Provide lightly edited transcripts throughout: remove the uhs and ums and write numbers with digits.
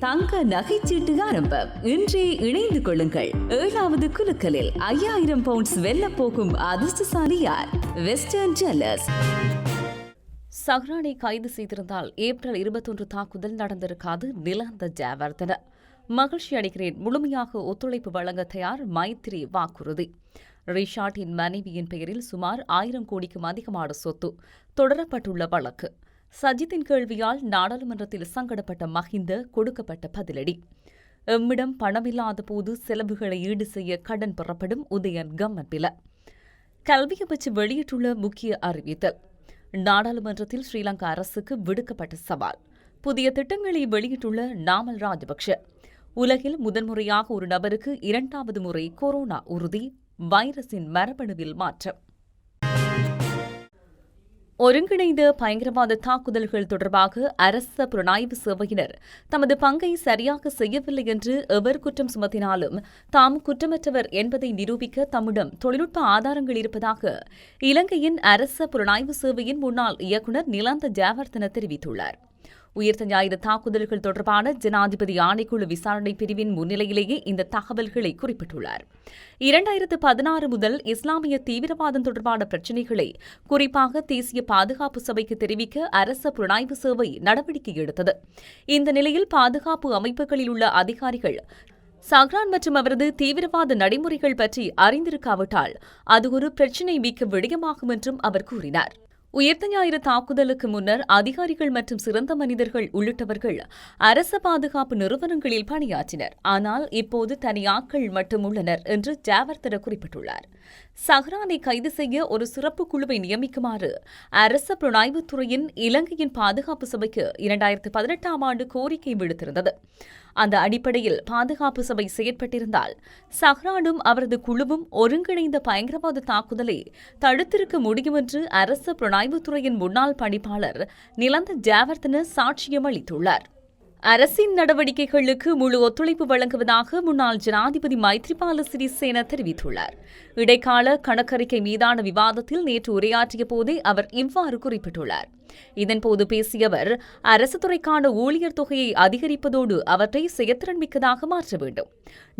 தங்க நகைச்சீட்டு ஆரம்பம். இன்றே இணைந்து கொள்ளுங்கள். 7வது குலுக்கலில் 5000 பவுண்ட்ஸ் வெல்ல போகும் அதிர்ஷ்டசாலி யார்? Western jewellers. சஹ்ரானை கைது செய்திருந்தால் ஏப்ரல் 21 தாக்குதல் நடந்திருக்காது. நிலாந்த ஜெயவர்தன. மகிழ்ச்சி அடைகிறேன், முழுமையாக ஒத்துழைப்பு வழங்க தயார். மைத்ரி வாக்குறுதி. ரிஷாட்டின் மனைவியின் பெயரில் சுமார் 1000 கோடிக்கும் அதிகமான சொத்து. தொடரப்பட்டுள்ள வழக்கு. சஜித்தின் கேள்வியால் நாடாளுமன்றத்தில் சங்கடப்பட்ட மஹிந்த கொடுக்கப்பட்ட பதிலடி. எம்மிடம் பணமில்லாத போது செலவுகளை ஈடு செய்ய கடன் பெறப்படும் உதயன் கம்மன்பில. கல்வி அமைச்சு வெளியிட்டுள்ள முக்கிய அறிவித்தல். நாடாளுமன்றத்தில் ஸ்ரீலங்கா அரசுக்கு விடுக்கப்பட்ட சவால். புதிய திட்டங்களை வெளியிட்டுள்ள நாமல் ராஜபக்ஷ. உலகில் முதன்முறையாக ஒரு நபருக்கு 2வது முறை கொரோனா உறுதி. வைரஸின் மரபணுவில் மாற்றம். ஒருங்கிணைந்த பயங்கரவாத தாக்குதல்கள் தொடர்பாக அரச புலனாய்வு சேவையினர் தமது பங்கை சரியாக செய்யவில்லை என்று எவர் குற்றம் சுமத்தினாலும் தாம் குற்றமற்றவர் என்பதை நிரூபிக்க தம்மிடம் தொழில்நுட்ப ஆதாரங்கள் இருப்பதாக இலங்கையின் அரச புலனாய்வு சேவையின் முன்னாள் இயக்குநர் நிலாந்த ஜெயவர்தன தெரிவித்துள்ளார். உயிர்த்த ஞாயிறு தாக்குதல்கள் தொடர்பான ஜனாதிபதி ஆணைக்குழு விசாரணை பிரிவின் முன்னிலையிலேயே இந்த தகவல்களை குறிப்பிட்டுள்ளார். 2016 முதல் இஸ்லாமிய தீவிரவாதம் தொடர்பான பிரச்சினைகளை குறிப்பாக தேசிய பாதுகாப்பு சபைக்கு தெரிவிக்க அரச புலனாய்வு சேவை நடவடிக்கை எடுத்தது. இந்த நிலையில் பாதுகாப்பு அமைப்புகளில் உள்ள அதிகாரிகள் சஹ்ரான் மற்றும் அவரது தீவிரவாத நடைமுறைகள் பற்றி அறிந்திருக்காவிட்டால் அது ஒரு பிரச்சினை மிக்க விடயமாகும் என்றும் அவர் கூறினார். உயிர்த்த ஞாயிறு தாக்குதலுக்கு முன்னர் அதிகாரிகள் மற்றும் சிறந்த மனிதர்கள் உள்ளிட்டவர்கள் அரச பாதுகாப்பு நிறுவனங்களில் பணியாற்றினர். ஆனால் இப்போது தனியாட்கள் மட்டும் உள்ளனர் என்று ஜெயவர்தன குறிப்பிட்டுள்ளார். சஹ்ரானை கைது செய்ய ஒரு சிறப்பு குழுவை நியமிக்குமாறு அரச புலனாய்வுத்துறையின் இலங்கையின் பாதுகாப்பு சபைக்கு 2018ஆம் ஆண்டு கோரிக்கை விடுத்திருந்தது. அந்த அடிப்படையில் பாதுகாப்பு சபை செயற்பட்டிருந்தால் சஹ்ரானும் அவரது குழுவும் ஒருங்கிணைந்த பயங்கரவாத தாக்குதலை தடுத்திருக்க முடியும் என்று அரச புலனாய்வுத்துறையின் முன்னாள் பணிப்பாளர் நிலாந்த ஜெயவர்தன சாட்சியம் அளித்துள்ளார். அரசின் நடவடிக்கைகளுக்கு முழு ஒத்துழைப்பு வழங்குவதாக முன்னாள் ஜனாதிபதி மைத்ரிபால சிறிசேன தெரிவித்துள்ளார். இடைக்கால கணக்கறிக்கை மீதான விவாதத்தில் நேற்று உரையாற்றிய போதே அவர் இவ்வாறு குறிப்பிட்டுள்ளார். இதன்போது பேசிய அவர், அரசு துறைக்கான ஊழியர் தொகையை அதிகரிப்பதோடு அவற்றை செயற்திறன் மிக்கதாக மாற்ற வேண்டும்.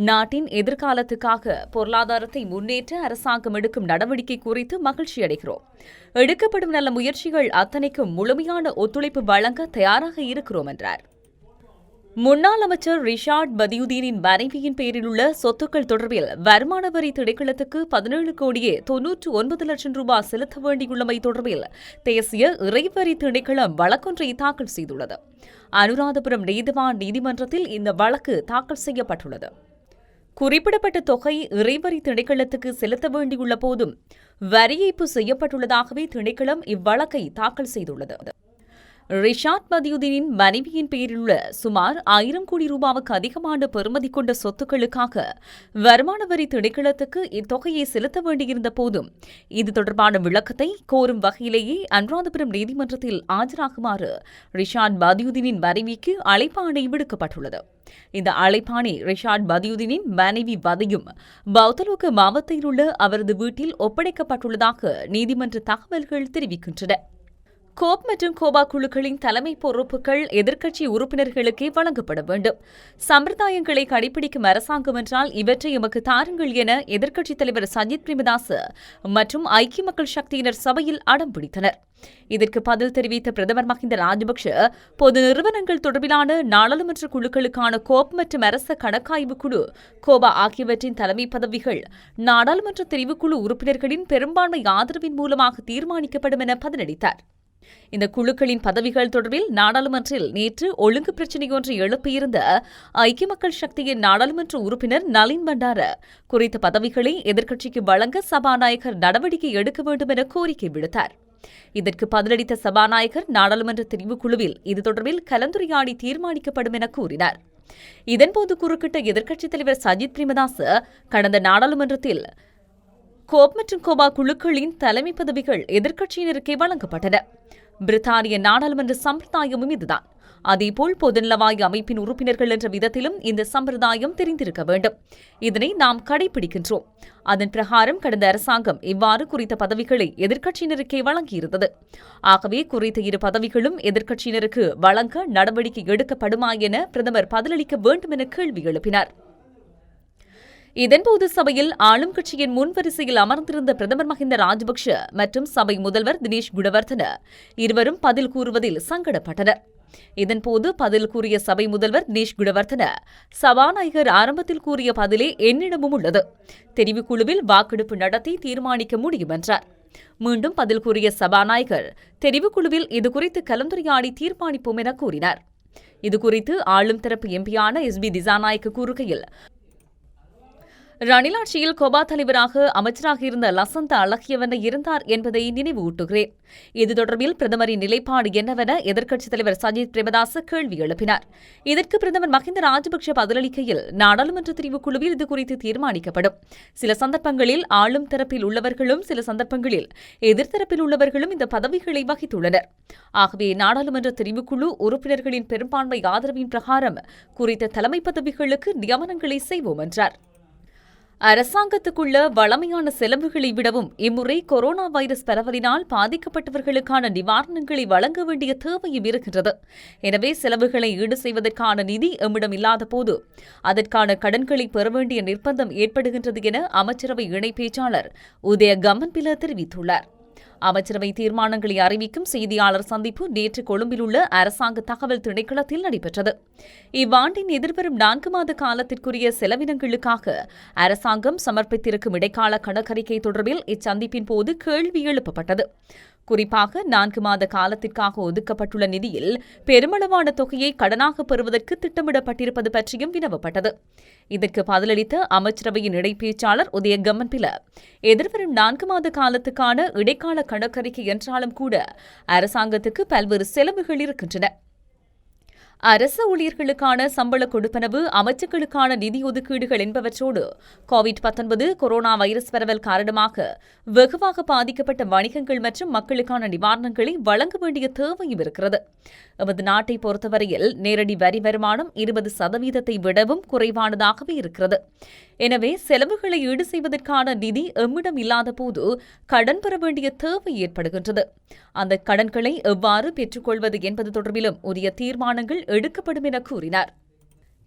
நாட்டின் எதிர்காலத்துக்காக பொருளாதாரத்தை முன்னேற்ற அரசாங்கம் எடுக்கும் நடவடிக்கை குறித்து மகிழ்ச்சி அடைகிறோம். எடுக்கப்படும் நல்ல முயற்சிகள் அத்தனைக்கும் முழுமையான ஒத்துழைப்பு வழங்க தயாராக இருக்கிறோம் என்றார். முன்னாள் அமைச்சர் ரிஷாட் பதியுதீனின் மனைவியின் பெயரில் உள்ள சொத்துக்கள் தொடர்பில் வருமான வரி திணைக்களத்துக்கு 17 கோடியே 99 லட்சம் ரூபாய் செலுத்த வேண்டியுள்ளமை தொடர்பில் தேசிய இறைவரி திணைக்களம் வழக்கொன்றை தாக்கல் செய்துள்ளது. அனுராதபுரம் நீதிவான் நீதிமன்றத்தில் இந்த வழக்கு தாக்கல் செய்யப்பட்டுள்ளது. குறிப்பிடப்பட்ட தொகை இறைவரி திணைக்களத்துக்கு செலுத்த வேண்டியுள்ள போதும் வரி ஏய்ப்பு செய்யப்பட்டுள்ளதாகவே திணைக்களம் இவ்வழக்கை தாக்கல் செய்துள்ளது. ரிஷாட் பதியுதீனின் மனைவியின் பெயரில் உள்ள சுமார் 1000 கோடி ரூபாவுக்கு அதிகமான பெறுமதி கொண்ட சொத்துக்களுக்காக வருமான வரி திணைக்களத்துக்கு இத்தொகையை செலுத்த வேண்டியிருந்த போதும் இது தொடர்பான விளக்கத்தை கோரும் வகையிலேயே அனுராதபுரம் நீதிமன்றத்தில் ஆஜராகுமாறு ரிஷாட் பதியுதீனின் மனைவிக்கு அழைப்பாணை விடுக்கப்பட்டுள்ளது. இந்த அழைப்பாணை ரிஷாட் பதியுதீனின் மனைவி வதையும் பௌத்தலோக மாவட்டத்தில் உள்ள அவரது வீட்டில் ஒப்படைக்கப்பட்டுள்ளதாக நீதிமன்ற தகவல்கள் தெரிவிக்கின்றன. கோப் மற்றும் கோபா குழுக்களின் தலைமை பொறுப்புகள் எதிர்க்கட்சி உறுப்பினர்களுக்கே வழங்கப்பட வேண்டும். சம்பிரதாயங்களை கடைபிடிக்கும் அரசாங்கம் என்றால் இவற்றை எமக்கு தாருங்கள் என எதிர்க்கட்சித் தலைவர் சஜித் பிரேமதாச மற்றும் ஐக்கிய மக்கள் சக்தியினர் சபையில் அடம் பிடித்தனர். இதற்கு பதில் தெரிவித்த பிரதமர் மஹிந்த ராஜபக்ஷ, பொது நிறுவனங்கள் தொடர்பிலான நாடாளுமன்ற குழுக்களுக்கான கோப் மற்றும் அரச கணக்காய்வு குழு கோபா ஆகியவற்றின் தலைமை பதவிகள் நாடாளுமன்ற தெரிவுக்குழு உறுப்பினர்களின் பெரும்பான்மை ஆதரவின் மூலமாக தீர்மானிக்கப்படும் என பதிலளித்தார். இந்த குழுக்களின் பதவிகள் தொடர்பில் நாடாளுமன்றில் நேற்று ஒழுங்கு பிரச்சினையொன்றை எழுப்பியிருந்த ஐக்கிய மக்கள் சக்தியின் நாடாளுமன்ற உறுப்பினர் நளின் பண்டார குறித்த பதவிகளை எதிர்க்கட்சிக்கு வழங்க சபாநாயகர் நடவடிக்கை எடுக்க வேண்டும் என கோரிக்கை விடுத்தார். இதற்கு பதிலளித்த சபாநாயகர் நாடாளுமன்ற தெரிவுக்குழுவில் இது தொடர்பில் கலந்துரையாடி தீர்மானிக்கப்படும் என கூறினார். இதன்போது குறுக்கிட்ட எதிர்க்கட்சித் தலைவர் சஜித் பிரேமதாச, கடந்த நாடாளுமன்றத்தில் கோப் மற்றும் கோபா குழுக்களின் தலைமை பதவிகள் எதிர்க்கட்சியினருக்கே வழங்கப்பட்டன. பிரித்தானிய நாடாளுமன்ற சம்பிரதாயமும் இதுதான். அதேபோல் பொதுநலவாய அமைப்பின் உறுப்பினர்கள் என்ற விதத்திலும் இந்த சம்பிரதாயம் தெரிந்திருக்க வேண்டும். இதனை நாம் கடைபிடிக்கின்றோம். அதன் பிரகாரம் கடந்த அரசாங்கம் இவ்வாறு குறித்த பதவிகளை எதிர்க்கட்சியினருக்கே வழங்கியிருந்தது. ஆகவே குறித்த இரு பதவிகளும் எதிர்க்கட்சியினருக்கு வழங்க நடவடிக்கை எடுக்கப்படுமா என பிரதமர் பதிலளிக்க வேண்டும் என கேள்வி எழுப்பினார். இதன்போது சபையில் ஆளும் கட்சியின் முன்வரிசையில் அமர்ந்திருந்த பிரதமர் மஹிந்த ராஜபக்ஷ மற்றும் சபை முதல்வர் தினேஷ் குணவர்தன இருவரும் பதில் கூறுவதில் சங்கடப்பட்டனர். இதன்போது பதில் கூறிய சபை முதல்வர் தினேஷ் குணவர்தன, சபாநாயகர் ஆரம்பத்தில் கூறிய பதிலே என்னிடமும் உள்ளது. தெரிவுக்குழுவில் வாக்கெடுப்பு நடத்தி தீர்மானிக்க முடியும் என்றார். மீண்டும் பதில் கூறிய சபாநாயகர், தெரிவுக்குழுவில் இதுகுறித்து கலந்துரையாடி தீர்மானிப்போம் என கூறினார். இதுகுறித்து ஆளும் தரப்பு எம்பியான எஸ்பி திசாநாயக்க கூறுகையில், ரணில் ஆட்சியில் கோபா தலைவராக அமைச்சராக இருந்த லசந்த அழகியவன இருந்தார் என்பதை நினைவூட்டுகிறேன். இது தொடர்பில் பிரதமரின் நிலைப்பாடு என்னவென எதிர்க்கட்சித் தலைவர் சஜித் பிரேமதாச கேள்வி எழுப்பினார். இதற்கு பிரதமர் மஹிந்த ராஜபக்ஷ பதிலளிக்கையில், நாடாளுமன்ற தெரிவுக்குழுவில் இதுகுறித்து தீர்மானிக்கப்படும். சில சந்தர்ப்பங்களில் ஆளும் தரப்பில் உள்ளவர்களும் சில சந்தர்ப்பங்களில் எதிர்த்தரப்பில் உள்ளவர்களும் இந்த பதவிகளை வகித்துள்ளனர். ஆகவே நாடாளுமன்ற தெரிவுக்குழு உறுப்பினர்களின் பெரும்பான்மை ஆதரவின் பிரகாரம் குறித்த தலைமை பதவிகளுக்கு நியமனங்களை செய்வோம் என்றார். அரசாங்கத்துக்குள்ள வளமையான செலவுகளை விடவும் இம்முறை கொரோனா வைரஸ் பரவலினால் பாதிக்கப்பட்டவர்களுக்கான நிவாரணங்களை வழங்க வேண்டிய தேவையும் இருக்கின்றது. எனவே செலவுகளை ஈடு செய்வதற்கான நிதி எம்மிடம் இல்லாத போது அதற்கான கடன்களை பெற வேண்டிய நிர்பந்தம் ஏற்படுகின்றது என அமைச்சரவை இணை பேச்சாளர் உதய கம்மன்பில தெரிவித்துள்ளார். அமைச்சரவை தீர்மானங்களை அறிவிக்கும் செய்தியாளர் சந்திப்பு நேற்று கொழும்பில் உள்ள அரசாங்க தகவல் திணைக்களத்தில் நடைபெற்றது. இவ்வாண்டின் எதிர்வரும் 4 மாத காலத்திற்குரிய செலவினங்களுக்காக அரசாங்கம் சமர்ப்பித்திருக்கும் இடைக்கால கணக்கறிக்கை தொடர்பில் இச்சந்திப்பின் போது கேள்வி எழுப்பப்பட்டது. குறிப்பாக 4 மாத காலத்திற்காக ஒதுக்கப்பட்டுள்ள நிதியில் பெருமளவான தொகையை கடனாக பெறுவதற்கு திட்டமிடப்பட்டிருப்பது பற்றியும் வினவப்பட்டது. இதற்கு பதிலளித்த அமைச்சரவையின் இடைப்பேச்சாளர் உதய கம்மன்பில, எதிர்வரும் 4 மாத காலத்துக்கான இடைக்கால கணக்கறிக்கை என்றாலும் கூட அரசாங்கத்துக்கு பல்வேறு செலவுகள் இருக்கின்றன. அரசு ஊழியர்களுக்கான சம்பள கொடுப்பனவு, அமைச்சுக்களுக்கான நிதி ஒதுக்கீடுகள் என்பவற்றோடு கோவிட்-19 கொரோனா வைரஸ் பரவல் காரணமாக வெகுவாக பாதிக்கப்பட்ட வணிகங்கள் மற்றும் மக்களுக்கான நிவாரணங்களை வழங்க வேண்டிய தேவையும் இருக்கிறது. எமது நாட்டை பொறுத்தவரையில் நேரடி வரி வருமானம் 20% விடவும் குறைவானதாகவே இருக்கிறது. எனவே செலவுகளை ஈடு செய்வதற்கான நிதி எம்மிடம் இல்லாத போது கடன் பெற வேண்டிய தேவை ஏற்படுகின்றது. அந்த கடன்களை எவ்வாறு பெற்றுக்கொள்வது என்பது தொடர்பிலும் உரிய தீர்மானங்கள் எடுக்கப்படும் என கூறினார்.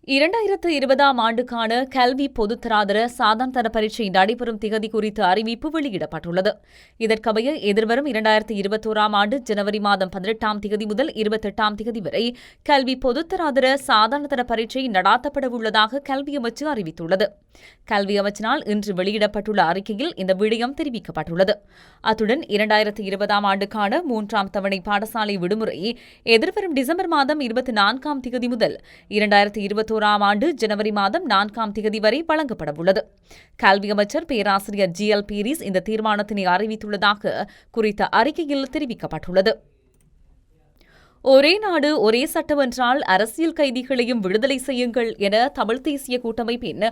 2020ஆம் ஆண்டுக்கான கல்வி பொதுத்தராதர சாதாரண பரீட்சை நடைபெறும் திகதி குறித்த அறிவிப்பு வெளியிடப்பட்டுள்ளது. இதற்கமைய எதிர்வரும் 2021ஆம் ஆண்டு ஜனவரி மாதம் 18ஆம் திகதி முதல் 28ஆம் திகதி வரை கல்வி பொதுத்தராதர சாதாரண பரீட்சை நடாத்தப்படவுள்ளதாக கல்வி அமைச்சு அறிவித்துள்ளது. கல்வி அமைச்சினால் இன்று வெளியிடப்பட்டுள்ள அறிக்கையில் இந்த விடயம் தெரிவிக்கப்பட்டுள்ளது. அத்துடன் 2020ஆம் ஆண்டுக்கான 3ஆம் தவணை பாடசாலை விடுமுறை எதிர்வரும் டிசம்பர் மாதம் 24ஆம் திகதி முதல் 2021ஆம் ஆண்டு ஜனவரி மாதம் 4ஆம் திகதி வரை வழங்கப்படவுள்ளது. கல்வி அமைச்சர் பேராசிரியர் GL பீரிஸ் இந்த தீர்மானத்தினை அறிவித்துள்ளதாக குறித்த அறிக்கையில் தெரிவிக்கப்பட்டுள்ளது. ஒரே நாடு ஒரே சட்டம் என்றால் அரசியல் கைதிகளையும் விடுதலை செய்யுங்கள் என தமிழ் தேசிய கூட்டமைப்பின்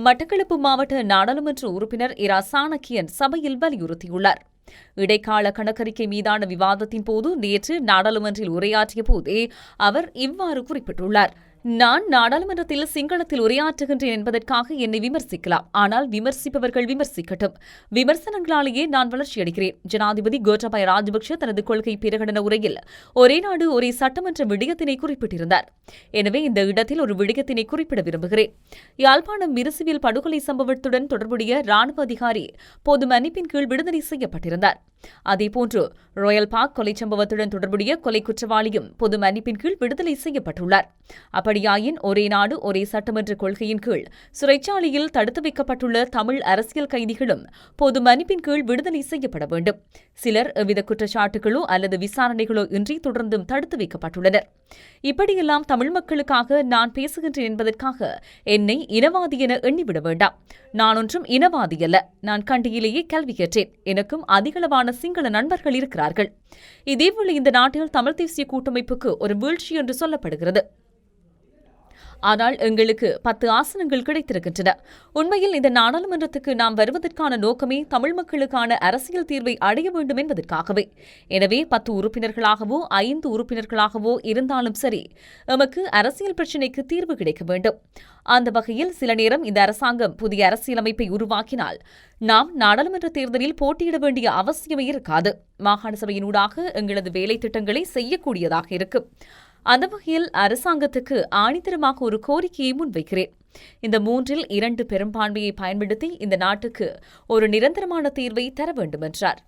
மட்டக்களப்பு மாவட்ட நாடாளுமன்ற உறுப்பினர் இரா சாணக்கியன் சபையில் வலியுறுத்தியுள்ளார். இடைக்கால கணக்கறிக்கை மீதான விவாதத்தின் போது நேற்று நாடாளுமன்றில் உரையாற்றிய போதே அவர் இவ்வாறு குறிப்பிட்டுள்ளார். நான் நாடாளுமன்றத்தில் சிங்களத்தில் உரையாற்றுகின்றேன் என்பதற்காக என்னை விமர்சிக்கலாம். ஆனால் விமர்சிப்பவர்கள் விமர்சிக்கட்டும். விமர்சனங்களாலேயே நான் வளர்ச்சியடைகிறேன். ஜனாதிபதி கோட்டாபய ராஜபக்ஷ தனது கொள்கை பிரகடன உரையில் ஒரே நாடு ஒரே சட்டம் என்ற விடயத்தினை குறிப்பிட்டிருந்தார். எனவே இந்த இடத்தில் ஒரு விடயத்தினை குறிப்பிட விரும்புகிறேன். யாழ்ப்பாணம் மிருசுவில் படுகொலை சம்பவத்துடன் தொடர்புடைய ராணுவ அதிகாரி பொது மன்னிப்பின் கீழ் விடுதலை செய்யப்பட்டிருந்தார். அதேபோன்று ராயல் பார்க் கொலை சம்பவத்துடன் தொடர்புடைய கொலை குற்றவாளியும் பொது மன்னிப்பின் கீழ் விடுதலை செய்யப்பட்டுள்ளார். அப்படியாயின் ஒரே நாடு ஒரே சட்டம் என்ற கொள்கையின் கீழ் சிறைச்சாலையில் தடுத்து வைக்கப்பட்டுள்ள தமிழ் அரசியல் கைதிகளும் பொது மன்னிப்பின் கீழ் விடுதலை செய்யப்பட வேண்டும். சிலர் எவ்வித குற்றச்சாட்டுகளோ அல்லது விசாரணைகளோ இன்றி தொடர்ந்தும் தடுத்து வைக்கப்பட்டுள்ளனர். இப்படியெல்லாம் தமிழ் மக்களுக்காக நான் பேசுகின்றேன் என்பதற்காக என்னை இனவாதி என எண்ணிவிட வேண்டாம். நான் ஒன்றும் இனவாதி அல்ல. நான் கண்டியிலேயே கல்வி கற்றேன். எனக்கும் அதிகளவான சிங்கள நண்பர்கள் இருக்கிறார்கள். இதேவேளை இந்த நாட்டில் தமிழ் தேசிய கூட்டமைப்புக்கு ஒரு வீழ்ச்சி என்று சொல்லப்படுகிறது. ஆனால் எங்களுக்கு 10 ஆசனங்கள் கிடைத்திருக்கின்றன. உண்மையில் இந்த நாடாளுமன்றத்துக்கு நாம் வருவதற்கான நோக்கமே தமிழ் மக்களுக்கான அரசியல் தீர்வை அடைய வேண்டும் என்பதற்காகவே. எனவே 10 உறுப்பினர்களாகவோ 5 உறுப்பினர்களாகவோ இருந்தாலும் சரி, எமக்கு அரசியல் பிரச்சினைக்கு தீர்வு கிடைக்க வேண்டும். அந்த வகையில் சில நேரம் இந்த அரசாங்கம் புதிய அரசியலமைப்பை உருவாக்கினால் நாம் நாடாளுமன்ற தேர்தலில் போட்டியிட வேண்டிய அவசியமே இருக்காது. மாகாண சபையினூடாக எங்களது வேலை திட்டங்களை செய்யக்கூடியதாக இருக்கும். அந்த வகையில் அரசாங்கத்துக்கு ஆணித்தரமாக ஒரு கோரிக்கையை முன்வைக்கிறேன். இந்த 3/2 பெரும்பான்மையை பயன்படுத்தி இந்த நாட்டுக்கு ஒரு நிரந்தரமான தீர்வை தர வேண்டும் என்றார்.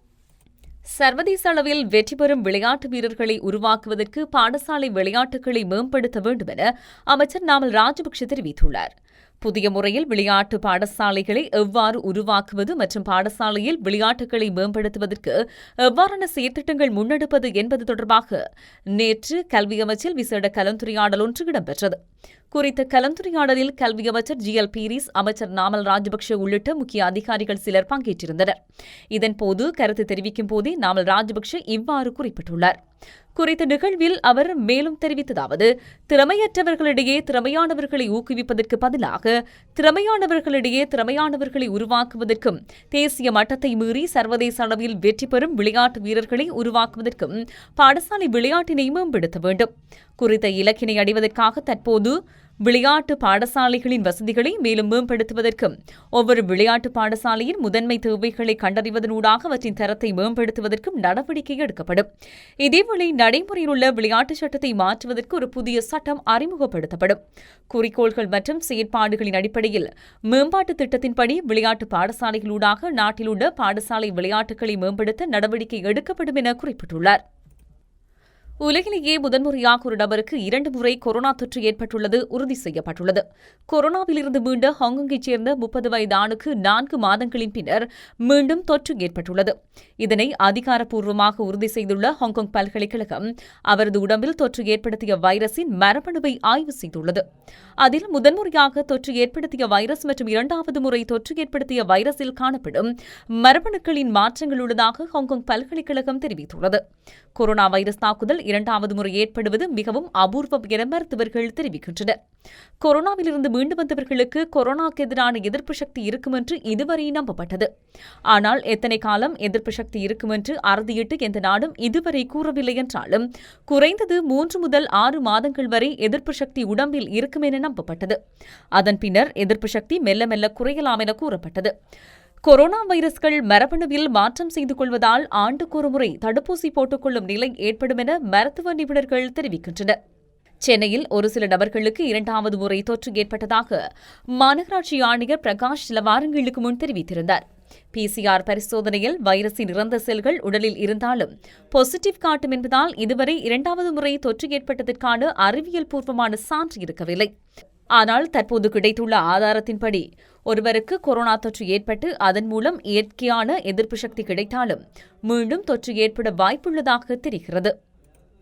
சர்வதேச அளவில் வெற்றி பெறும் விளையாட்டு வீரர்களை உருவாக்குவதற்கு பாடசாலை விளையாட்டுகளை மேம்படுத்த வேண்டும் என அமைச்சர் நாமல் ராஜபக்ஷ தெரிவித்துள்ளார். புதிய முறையில் விளையாட்டு பாடசாலைகளை எவ்வாறு உருவாக்குவது மற்றும் பாடசாலையில் விளையாட்டுகளை மேம்படுத்துவதற்கு எவ்வாறான செயற்திட்டங்கள் முன்னெடுப்பது என்பது தொடர்பாக நேற்று கல்வி அமைச்சில் விசேட கலந்துரையாடல் ஒன்று இடம்பெற்றது. குறித்த கலந்துரையாடலில் கல்வி அமைச்சர் GL பீரிஸ், அமைச்சர் நாமல் ராஜபக்ஷ உள்ளிட்ட முக்கிய அதிகாரிகள் சிலர் பங்கேற்றிருந்தனர். இதன்போது கருத்து தெரிவிக்கும் போதே நாமல் ராஜபக்ஷ இவ்வாறு குறிப்பிட்டுள்ளார். குறித்த நிகழ்வில் அவர் மேலும் தெரிவித்ததாவது, திறமையற்றவர்களிடையே திறமையானவர்களை ஊக்குவிப்பதற்கு பதிலாக திறமையானவர்களிடையே திறமையானவர்களை உருவாக்குவதற்கும் தேசிய மட்டத்தை மீறி சர்வதேச அளவில் வெற்றி பெறும் விளையாட்டு வீரர்களை உருவாக்குவதற்கும் பாடசாலை விளையாட்டினை மேம்படுத்த வேண்டும். குறித்த இலக்கினை அடைவதற்காக தற்போது விளையாட்டு பாடசாலைகளின் வசதிகளை மேலும் மேம்படுத்துவதற்கும் ஒவ்வொரு விளையாட்டு பாடசாலையின் முதன்மை தேவைகளை கண்டறிவதனூடாக அவற்றின் தரத்தை மேம்படுத்துவதற்கும் நடவடிக்கை எடுக்கப்படும். இதேவேளை நடைமுறையில் உள்ள விளையாட்டுச் சட்டத்தை மாற்றுவதற்கு ஒரு புதிய சட்டம் அறிமுகப்படுத்தப்படும். குறிக்கோள்கள் மற்றும் செயற்பாடுகளின் அடிப்படையில் மேம்பாட்டு திட்டத்தின்படி விளையாட்டு பாடசாலைகளூடாக நாட்டில் உள்ள பாடசாலை விளையாட்டுகளை மேம்படுத்த நடவடிக்கை எடுக்கப்படும் என குறிப்பிட்டுள்ளார். உலகிலேயே முதன்முறையாக ஒரு நபருக்கு 2 முறை கொரோனா தொற்று ஏற்பட்டுள்ளது உறுதி செய்யப்பட்டுள்ளது. கொரோனாவிலிருந்து மீண்ட ஹாங்காங்கைச் சேர்ந்த 30 வயது ஆணுக்கு 4 மாதங்களின் பின்னர் மீண்டும் தொற்று ஏற்பட்டுள்ளது. இதனை அதிகாரப்பூர்வமாக உறுதி செய்துள்ள ஹாங்காங் பல்கலைக்கழகம் அவரது உடம்பில் தொற்று ஏற்படுத்திய வைரஸின் மரபணுவை ஆய்வு செய்துள்ளது. அதில் முதன்முறையாக தொற்று ஏற்படுத்திய வைரஸ் மற்றும் 2வது முறை தொற்று ஏற்படுத்திய வைரஸில் காணப்படும் மரபணுக்களின் மாற்றங்கள் உள்ளதாக ஹாங்காங் பல்கலைக்கழகம் தெரிவித்துள்ளது. கொரோனா வைரஸ் தாக்குதல் 2வது முறை ஏற்படுவது மிகவும் அபூர்வம் என மருத்துவர்கள் தெரிவிக்கின்றனர். கொரோனாவிலிருந்து மீண்டு வந்தவர்களுக்கு கொரோனாக்கு எதிரான எதிர்ப்பு சக்தி இருக்கும் என்று இதுவரை நம்பப்பட்டது. ஆனால் எத்தனை காலம் எதிர்ப்பு சக்தி இருக்கும் என்று அறுதியிட்டு எந்த நாடும் இதுவரை கூறவில்லை என்றாலும் குறைந்தது 3 முதல் 6 மாதங்கள் வரை எதிர்ப்பு சக்தி உடம்பில் இருக்கும் என நம்பப்பட்டது. அதன் பின்னர் எதிர்ப்பு சக்தி மெல்ல மெல்ல குறையலாம் என கூறப்பட்டது. கொரோனா வைரஸ்கள் மரபணுவில் மாற்றம் செய்து கொள்வதால் ஆண்டுக்கு ஒரு முறை தடுப்பூசி போட்டுக்கொள்ளும் நிலை ஏற்படும் என மருத்துவ நிபுணர்கள் தெரிவிக்கின்றனர். சென்னையில் ஒரு சில நபர்களுக்கு 2வது முறை தொற்று ஏற்பட்டதாக மாநகராட்சி ஆணையர் பிரகாஷ் சில வாரங்களுக்கு முன் தெரிவித்திருந்தார். PCR பரிசோதனையில் வைரஸின் இறந்த செல்கள் உடலில் இருந்தாலும் பாசிட்டிவ் காட்டும் என்பதால் இதுவரை 2வது முறை தொற்று ஏற்பட்டதற்கான அறிவியல் பூர்வமான சான்று இருக்கவில்லை. ஆனால் தற்போது கிடைத்துள்ள ஆதாரத்தின்படி ஒருவருக்கு கொரோனா தொற்று ஏற்பட்டு அதன் மூலம் இயற்கையான எதிர்ப்பு சக்தி கிடைத்தாலும் மீண்டும் தொற்று ஏற்பட வாய்ப்புள்ளதாக தெரிகிறது.